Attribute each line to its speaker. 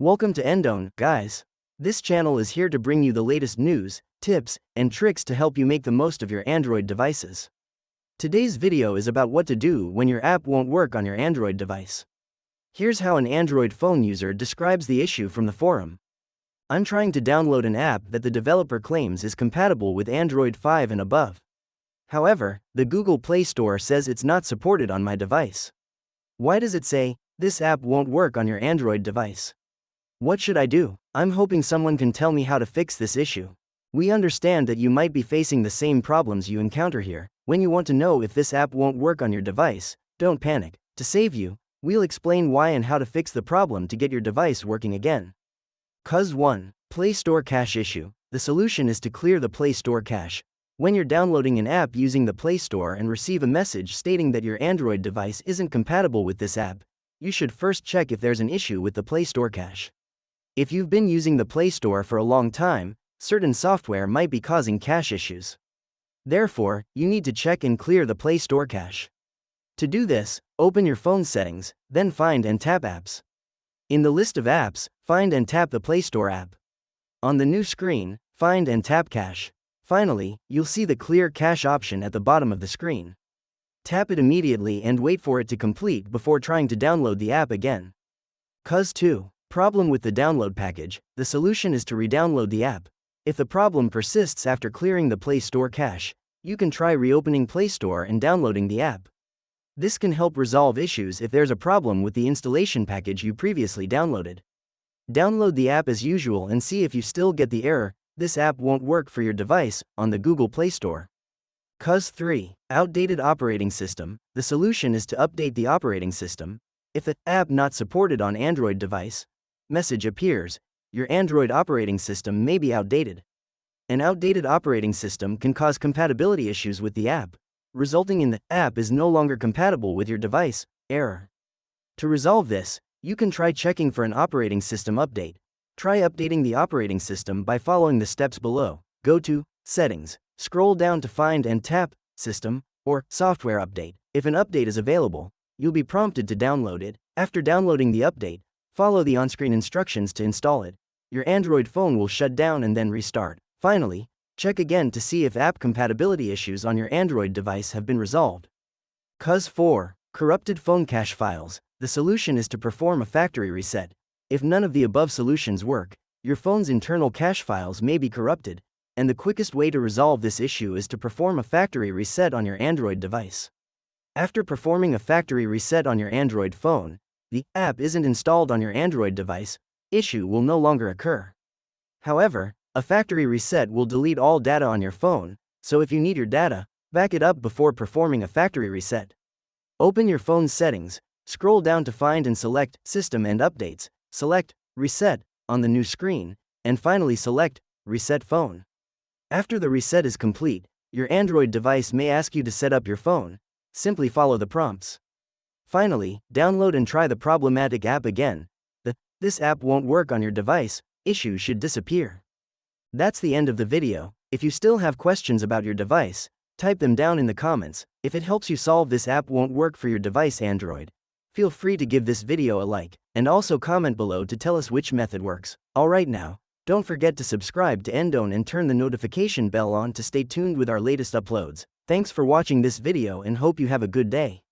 Speaker 1: Welcome to Endone, guys. This channel is here to bring you the latest news, tips, and tricks to help you make the most of your Android devices. Today's video is about what to do when your app won't work on your Android device. Here's how an Android phone user describes the issue from the forum. I'm trying to download an app that the developer claims is compatible with Android 5 and above. However, the Google Play Store says it's not supported on my device. Why does it say, "This app won't work on your Android device"? What should I do? I'm hoping someone can tell me how to fix this issue. We understand that you might be facing the same problems you encounter here. When you want to know if this app won't work on your device, don't panic. To save you, we'll explain why and how to fix the problem to get your device working again. Cause 1. Play Store Cache Issue. The solution is to clear the Play Store cache. When you're downloading an app using the Play Store and receive a message stating that your Android device isn't compatible with this app, you should first check if there's an issue with the Play Store cache. If you've been using the Play Store for a long time, certain software might be causing cache issues. Therefore, you need to check and clear the Play Store cache. To do this, open your phone settings, then find and tap Apps. In the list of apps, find and tap the Play Store app. On the new screen, find and tap Cache. Finally, you'll see the Clear Cache option at the bottom of the screen. Tap it immediately and wait for it to complete before trying to download the app again. Cause 2. Problem with the download package. The solution is to re-download the app. If the problem persists after clearing the Play Store cache, you can try reopening Play Store and downloading the app. This can help resolve issues if there's a problem with the installation package you previously downloaded. Download the app as usual and see if you still get the error, "This app won't work for your device," on the Google Play Store. Cause 3. Outdated operating system. The solution is to update the operating system. If the app not supported on Android device message appears, your Android operating system may be outdated. An outdated operating system can cause compatibility issues with the app, resulting in the app is no longer compatible with your device error. To resolve this, you can try checking for an operating system update. Try updating the operating system by following the steps below. Go to Settings, scroll down to find and tap System or Software Update. If an update is available, you'll be prompted to download it. After downloading the update, follow the on-screen instructions to install it. Your Android phone will shut down and then restart. Finally, check again to see if app compatibility issues on your Android device have been resolved. Cause 4. Corrupted phone cache files. The solution is to perform a factory reset. If none of the above solutions work, your phone's internal cache files may be corrupted, and the quickest way to resolve this issue is to perform a factory reset on your Android device. After performing a factory reset on your Android phone, the app isn't installed on your Android device, issue will no longer occur. However, a factory reset will delete all data on your phone, so if you need your data, back it up before performing a factory reset. Open your phone's settings, scroll down to find and select System and Updates, select Reset on the new screen, and finally select Reset Phone. After the reset is complete, your Android device may ask you to set up your phone. Simply follow the prompts. Finally, download and try the problematic app again. The "This app won't work on your device" issue should disappear. That's the end of the video. If you still have questions about your device, type them down in the comments. If it helps you solve "This app won't work for your device" Android, feel free to give this video a like, and also comment below to tell us which method works. Alright now, don't forget to subscribe to Endone and turn the notification bell on to stay tuned with our latest uploads. Thanks for watching this video and hope you have a good day.